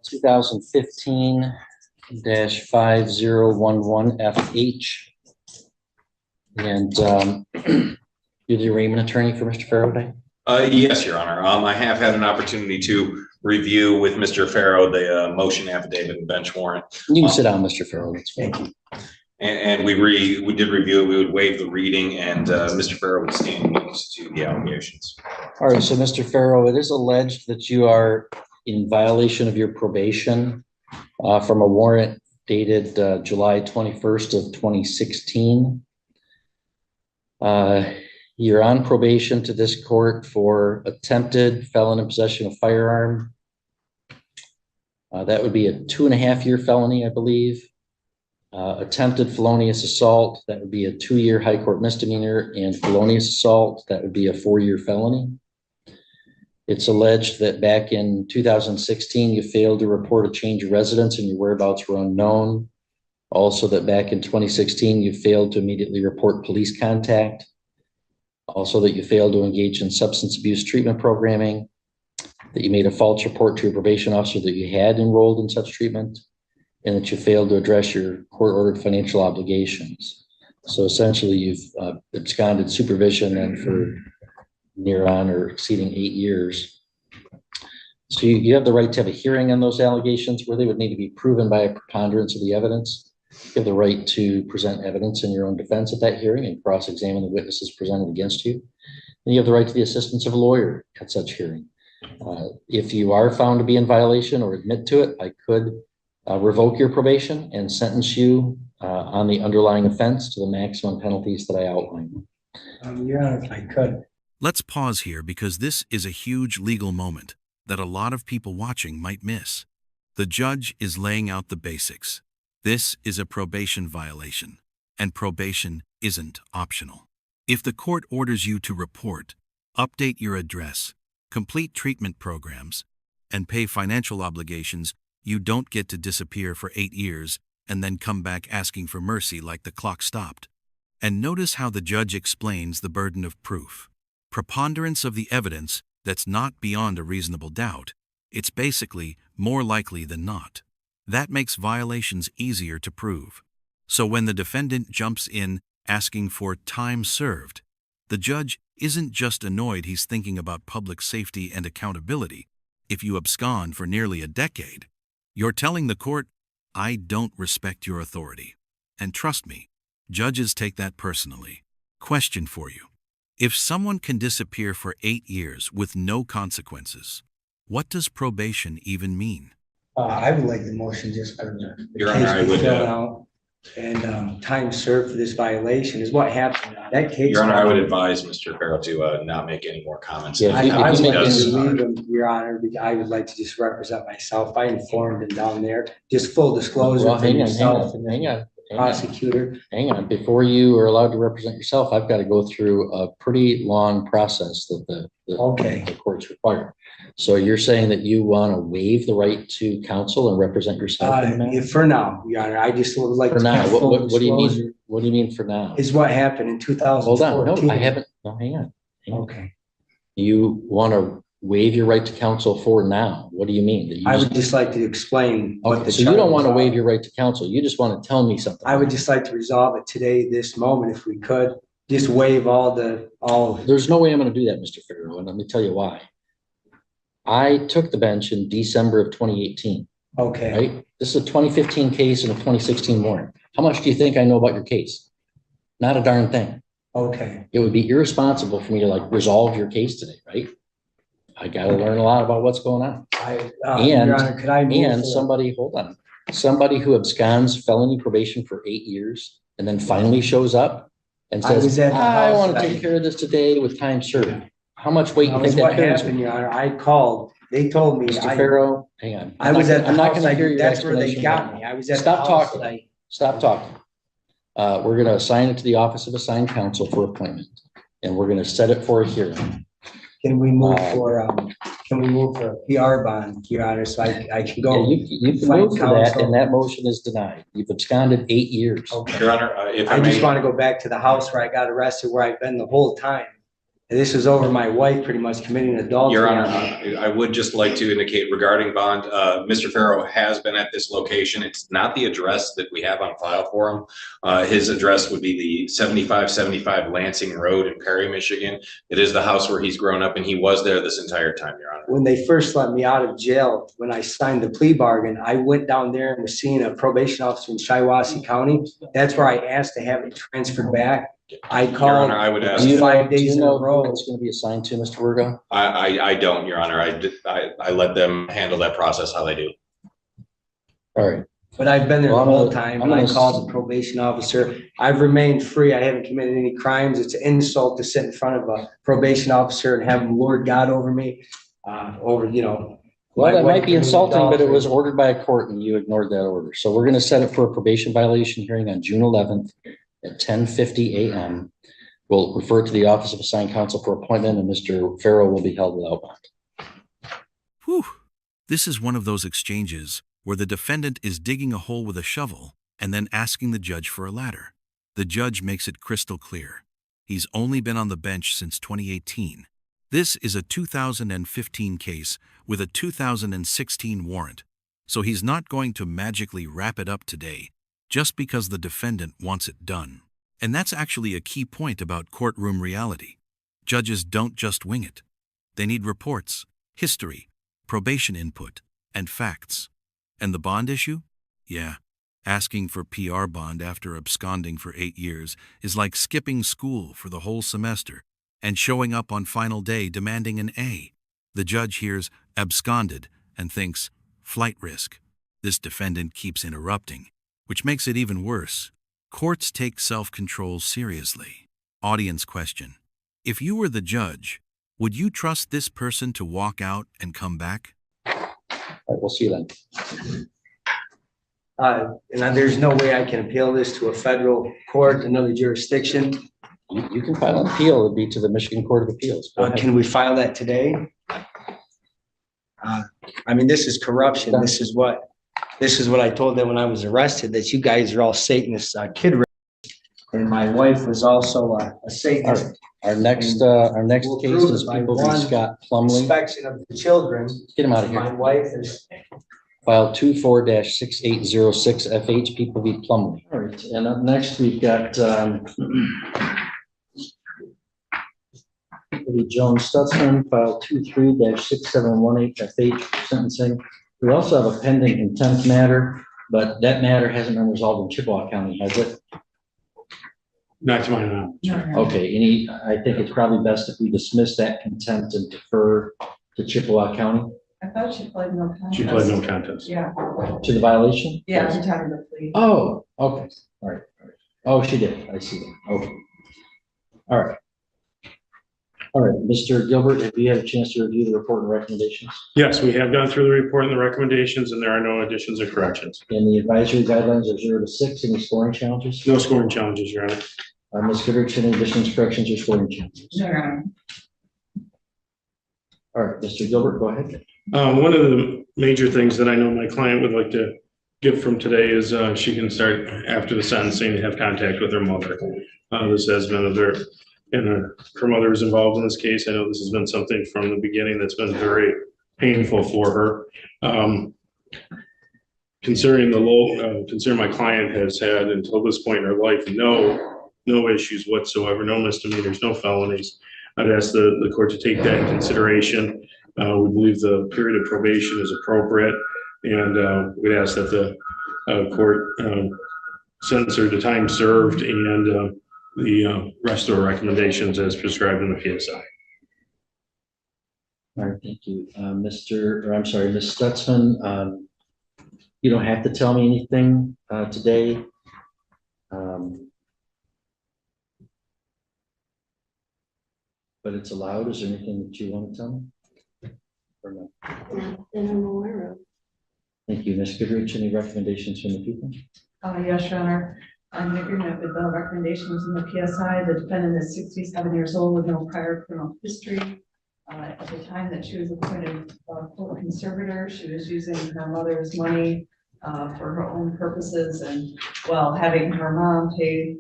2015-5011FH. And you're the arraignment attorney for Mr. Farrow today? Yes, Your Honor. I have had an opportunity to review with Mr. Farrow the motion affidavit and bench warrant. You can sit down, Mr. Farrow. Thank you. And we did review it. We would waive the reading, and Mr. Farrow would stand witness to the allegations. All right, so Mr. Farrow, it is alleged that you are in violation of your probation from a warrant dated July 21st of 2016. You're on probation to this court for attempted felon in possession of firearm. That would be a 2.5-year felony, I believe. Attempted felonious assault, that would be a 2-year high court misdemeanor, and felonious assault, that would be a 4-year felony. It's alleged that back in 2016, you failed to report a change of residence and your whereabouts were unknown. Also that back in 2016, you failed to immediately report police contact. Also that you failed to engage in substance abuse treatment programming, that you made a false report to your probation officer that you had enrolled in such treatment, and that you failed to address your court-ordered financial obligations. So essentially you've absconded supervision and for near on or exceeding 8 years. So you have the right to have a hearing on those allegations where they would need to be proven by a preponderance of the evidence. You have the right to present evidence in your own defense at that hearing and cross-examine the witnesses presented against you. And you have the right to the assistance of a lawyer at such hearing. If you are found to be in violation or admit to it, I could revoke your probation and sentence you on the underlying offense to the maximum penalties that I outlined. Your Honor, if I could. Let's pause here because this is a huge legal moment that a lot of people watching might miss. The judge is laying out the basics. This is a probation violation, and probation isn't optional. If the court orders you to report, update your address, complete treatment programs, and pay financial obligations, you don't get to disappear for 8 years and then come back asking for mercy like the clock stopped. And notice how the judge explains the burden of proof. Preponderance of the evidence that's not beyond a reasonable doubt. It's basically more likely than not. That makes violations easier to prove. So when the defendant jumps in asking for time served, the judge isn't just annoyed, he's thinking about public safety and accountability. If you abscond for nearly a decade, you're telling the court, I don't respect your authority. And trust me, judges take that personally. Question for you. If someone can disappear for 8 years with no consequences, what does probation even mean? I would like the motion just for the Your Honor, I would out and time served for this violation is what happened. That case. Your Honor, I would advise Mr. Farrow to not make any more comments. Yeah, I would like to does. leave him, Your Honor, because I would like to just represent myself. I informed him down there. Just full disclosure. Well, hang hang on. Prosecutor. Hang on. Before you are allowed to represent yourself, I've got to go through a pretty long process that the courts require. So you're saying that you want to waive the right to counsel and represent yourself? For now, Your Honor, I just would like for to now. have full What do you mean? disclosure. What do you mean for now? Is what happened in 2014. Hold on. No, I haven't. No, hang on. Okay. You want to waive your right to counsel for now? What do you mean? That you I would just like to explain what the so you don't want to charges waive are. your right to counsel. You just want to tell me something. I would just like to resolve it today, this moment, if we could. Just waive all. There's no way I'm going to do that, Mr. Farrow, and let me tell you why. I took the bench in December of 2018. Okay. Right? This is a 2015 case and a 2016 warrant. How much do you think I know about your case? Not a darn thing. Okay. It would be irresponsible for me to resolve your case today, right? I got to learn a lot about what's going on. Your Honor, could I move Somebody who absconds felony probation for 8 years and then finally shows up and says, I want to take care of this today with time served. How much weight do you think that carries? Happened, Your Honor? I called. They told me. Mr. Farrow, hang on. I'm not going to hear your That's where they explanation got now. me. I was at Stop the house. talking. Stop talking. We're going to assign it to the Office of Assigned Counsel for appointment, and we're going to set it for a hearing. Can we move for a PR bond, Your Honor, so I can go? Yeah, you can move for that, and that motion is denied. You've absconded 8 years. Okay. Your Honor, if I I may. just want to go back to the house where I got arrested, where I've been the whole time. And this was over my wife pretty much committing adultery. Your Honor, on me. I would just like to indicate regarding bond, Mr. Farrow has been at this location. It's not the address that we have on file for him. His address would be the 7575 Lansing Road in Perry, Michigan. It is the house where he's grown up, and he was there this entire time, Your Honor. When they first let me out of jail, when I signed the plea bargain, I went down there and was seeing a probation officer in Shiawassee County. That's where I asked to have it transferred back. I Your called. Honor, I would ask. Do you know, 5 do days you in a know row. who it's going to be assigned to, Mr. Virgo? I don't, Your Honor. I let them handle that process how they do. All right. But I've been there Well, the I'm whole gonna- time. I'm I gonna- called the probation officer. I've remained free. I haven't committed any crimes. It's an insult to sit in front of a probation officer and have him Lord God over me, over, you know. Well, my that wife might be committing insulting, but it adultery. was ordered by a court and you ignored that order. So we're going to set it for a probation violation hearing on June 11th at 10:50 a.m. We'll refer to the Office of Assigned Counsel for appointment, and Mr. Farrow will be held without bond. Whew. This is one of those exchanges where the defendant is digging a hole with a shovel and then asking the judge for a ladder. The judge makes it crystal clear. He's only been on the bench since 2018. This is a 2015 case with a 2016 warrant, so he's not going to magically wrap it up today just because the defendant wants it done. And that's actually a key point about courtroom reality. Judges don't just wing it. They need reports, history, probation input, and facts. And the bond issue? Yeah, asking for PR bond after absconding for 8 years is like skipping school for the whole semester and showing up on final day demanding an A. The judge hears absconded and thinks, flight risk. This defendant keeps interrupting, which makes it even worse. Courts take self-control seriously. Audience question. If you were the judge, would you trust this person to walk out and come back? All right, we'll see you then. And there's no way I can appeal this to a federal court, another jurisdiction. You can file an appeal. It'd be to the Michigan Court of Appeals. Go ahead. Can we file that today? I mean, this is corruption. This is what I told them when I was arrested, that you guys are all Satanist kid rape. And my wife was also a All Satanist. right. Our next We'll case prove is it by People v. one Scott Plumley. Inspection of the children. Get him out of My here. wife is. File 24-6806 FH People v. Plumley. All right, and up next we've got Joan Stutzman, file 23-6718 FH for sentencing. We also have a pending contempt matter, but that matter hasn't been resolved in Chippewa County, has it? Not to my knowledge. Okay, I think it's probably best if we dismiss that contempt and defer to Chippewa County. I thought she played no contest. She played no contest. Yeah, To the violation? yeah, she tied the plea. Oh, okay, all right. Oh, she did, I see that, okay. All right. All right, Mr. Gilbert, have you had a chance to review the report and recommendations? Yes, we have gone through the report and the recommendations, and there are no additions or corrections. And the advisory guidelines are 0 to 6, any scoring challenges? No scoring challenges, Your Honor. Ms. Goodrich, any additions, corrections, or scoring challenges? No, Your Honor. All right, Mr. Gilbert, go ahead. One of the major things that I know my client would like to get from today is she can start after the sentencing to have contact with her mother. This has been her mother is involved in this case. I know this has been something from the beginning that's been very painful for her. Considering my client has had until this point in her life no issues whatsoever, no misdemeanors, no felonies, I'd ask the court to take that in consideration. We believe the period of probation is appropriate, and we'd ask that the court sentence her to time served and the rest of the recommendations as prescribed in the PSI. All right, thank you. Ms. Stutzman, you don't have to tell me anything today. But it's allowed. Is there anything that you want to tell me? Or no? That I'm aware of. Thank you. Ms. Goodrich, any recommendations from the people? Yes, Your Honor. I'm in agreement with the recommendations in the PSI. The defendant is 67 years old with no prior criminal history. At the time that she was appointed court conservator, she was using her mother's money for her own purposes, and while having her mom pay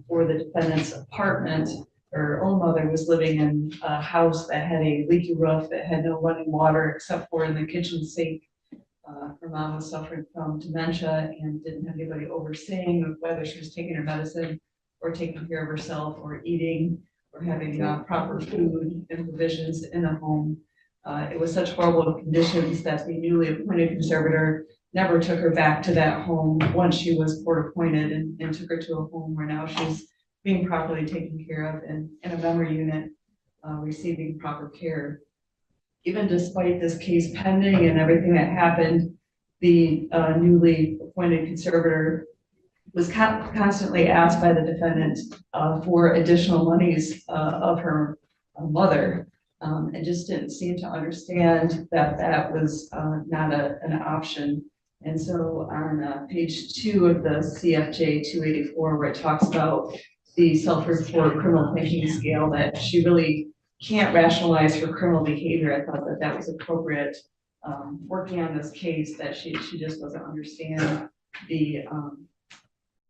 for the defendant's apartment, her own mother was living in a house that had a leaky roof, that had no running water except for in the kitchen sink. Her mom was suffering from dementia and didn't have anybody overseeing whether she was taking her medicine or taking care of herself or eating or having proper food and provisions in the home. It was such horrible conditions that the newly appointed conservator never took her back to that home once she was court appointed, and took her to a home where now she's being properly taken care of and in a memory unit, receiving proper care. Even despite this case pending and everything that happened, the newly appointed conservator was constantly asked by the defendant for additional monies of her mother, and just didn't seem to understand that that was not an option. And so on page 2 of the CFJ 284, where it talks about the self-report criminal thinking scale, that she really can't rationalize her criminal behavior, I thought that that was appropriate. Working on this case, that she just doesn't understand the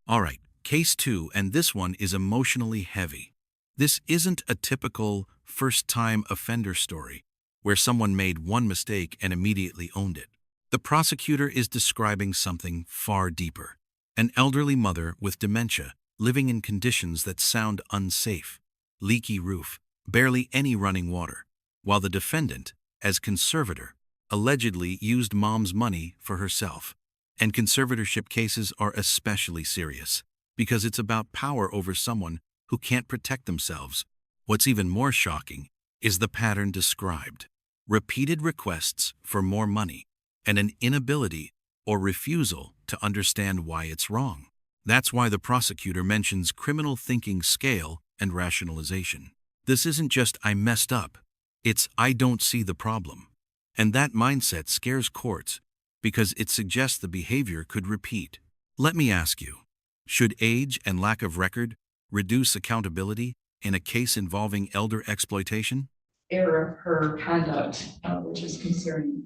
All right, case 2, and this one is emotionally heavy. This isn't a typical first-time offender story where someone made one mistake and immediately owned it. The prosecutor is describing something far deeper. An elderly mother with dementia living in conditions that sound unsafe. Leaky roof, barely any running water, while the defendant, as conservator, allegedly used mom's money for herself. And conservatorship cases are especially serious because it's about power over someone who can't protect themselves. What's even more shocking is the pattern described: repeated requests for more money and an inability or refusal to understand why it's wrong. That's why the prosecutor mentions criminal thinking scale and rationalization. This isn't just "I messed up," it's "I don't see the problem." And that mindset scares courts because it suggests the behavior could repeat. Let me ask you, should age and lack of record reduce accountability in a case involving elder exploitation? error of her conduct, which is concerning.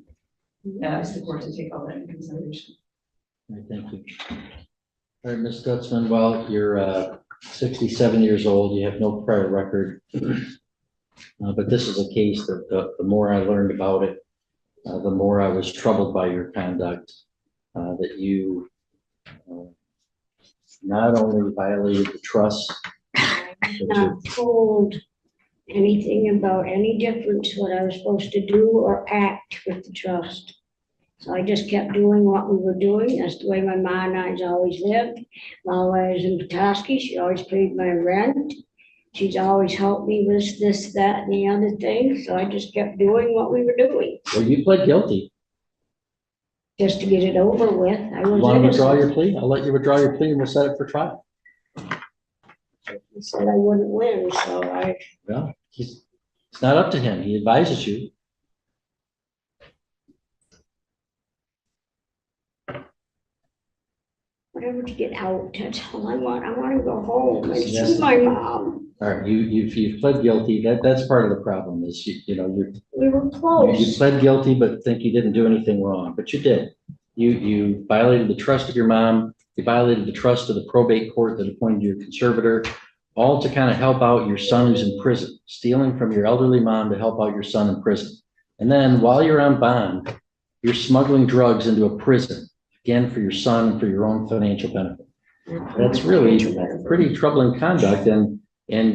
And I ask the court to take all that into consideration. All right, thank you. All right, Ms. Stutzman, well, you're 67 years old, you have no prior record. But this is a case that the more I learned about it, the more I was troubled by your conduct, that you not only violated the trust, I'm not told anything about any difference what I was supposed to do or act with the trust. So I just kept doing what we were doing. That's the way my mom and I's always lived. While I was in Petoskey, she always paid my rent. She's always helped me with this, that, and the other thing. So I just kept doing what we were doing, well, you pled guilty. just to get it over with. I You was want to withdraw innocent. your plea? I'll let you withdraw your plea and we'll set it for trial. He said I wouldn't win, so I, Well, it's not up to him. He advises you. whatever to get out, that's all I want. I want to go home and Yes. see my mom. All right, you've pled guilty. That's part of the problem is you know, We were you close. pled guilty, but think you didn't do anything wrong, but you did. You violated the trust of your mom. You violated the trust of the probate court that appointed you a conservator, all to kind of help out your son who's in prison, stealing from your elderly mom to help out your son in prison. And then while you're on bond, you're smuggling drugs into a prison, again, for your son and for your own financial benefit. That's really pretty troubling conduct, and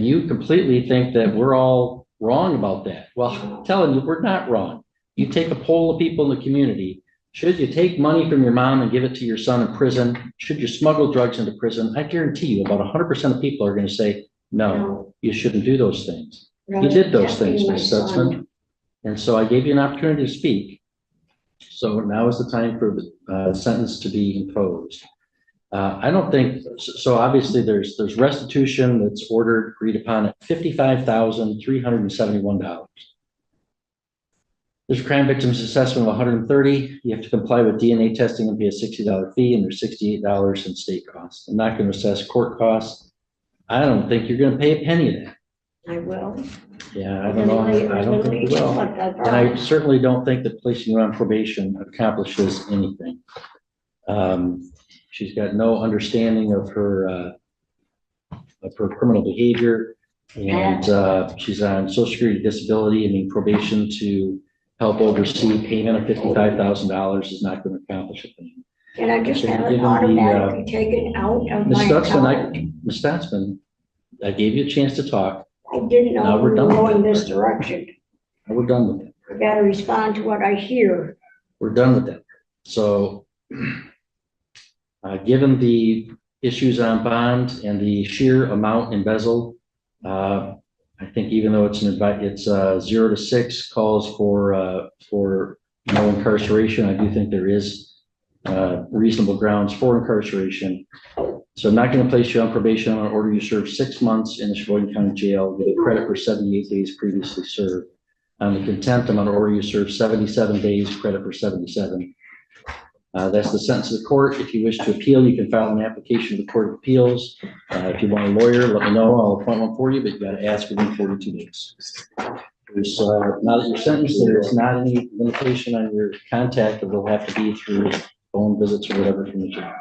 you completely think that we're all wrong about that. Well, I'm telling you, we're not wrong. You take a poll of people in the community. Should you take money from your mom and give it to your son in prison? Should you smuggle drugs into prison? I guarantee you about 100% of people are going to say, no, you shouldn't do those things. You did those things, Ms. Stutzman. And so I gave you an opportunity to speak. So now is the time for the sentence to be imposed. I don't think, so obviously there's restitution that's ordered, agreed upon at $55,371. There's a crime victims assessment of $130. You have to comply with DNA testing and pay a $60 fee, and there's $68 in state costs. I'm not going to assess court costs. I don't think you're going to pay a penny of that. I will. Yeah, I don't know. I don't think you will. And I certainly don't think that placing you on probation accomplishes anything. She's got no understanding of her criminal behavior. And she's on social security disability. I mean, probation to help oversee payment of $55,000 is not going to accomplish a thing. Can I just have it Given the, automatically taken out of Ms. my Stutzman, account? Ms. Stutzman, I gave you a chance to talk. I didn't Now know we're we were done with going it. this direction. We're done with it. I gotta respond to what I hear. We're done with that. So, given the issues on bond and the sheer amount embezzled, I think even though it's 0 to 6 calls for no incarceration, I do think there is reasonable grounds for incarceration. So I'm not going to place you on probation. I'm going to order you to serve 6 months in the Sheboygan County Jail with a credit for 78 days previously served. On the contempt, I'm going to order you to serve 77 days, credit for 77. That's the sentence of the court. If you wish to appeal, you can file an application to the Court of Appeals. If you want a lawyer, let me know. I'll appoint one for you, but you got to ask within 42 days. Now that you're sentenced, there's not any limitation on your contact, but it'll have to be through phone visits or whatever from the jail.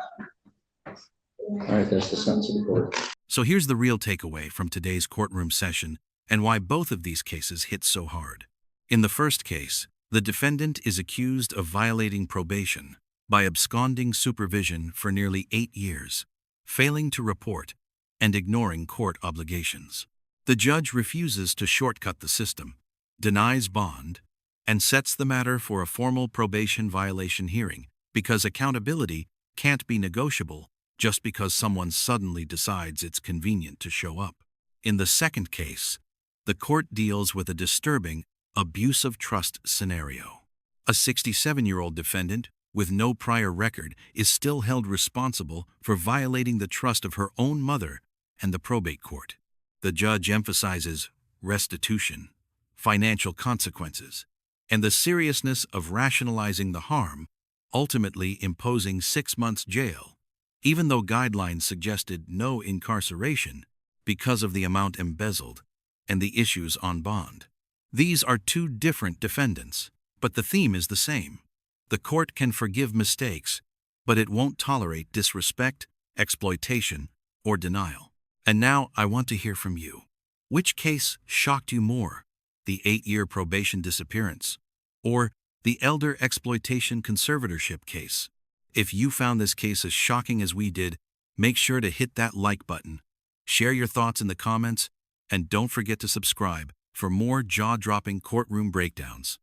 All right, that's the sentence of the court. So here's the real takeaway from today's courtroom session and why both of these cases hit so hard. In the first case, the defendant is accused of violating probation by absconding supervision for nearly 8 years, failing to report, and ignoring court obligations. The judge refuses to shortcut the system, denies bond, and sets the matter for a formal probation violation hearing because accountability can't be negotiable just because someone suddenly decides it's convenient to show up. In the second case, the court deals with a disturbing abuse of trust scenario. A 67-year-old defendant with no prior record is still held responsible for violating the trust of her own mother and the probate court. The judge emphasizes restitution, financial consequences, and the seriousness of rationalizing the harm, ultimately imposing 6 months jail, even though guidelines suggested no incarceration because of the amount embezzled and the issues on bond. These are two different defendants, but the theme is the same. The court can forgive mistakes, but it won't tolerate disrespect, exploitation, or denial. And now I want to hear from you. Which case shocked you more, the 8-year probation disappearance, or the elder exploitation conservatorship case? If you found this case as shocking as we did, make sure to hit that like button, share your thoughts in the comments, and don't forget to subscribe for more jaw-dropping courtroom breakdowns.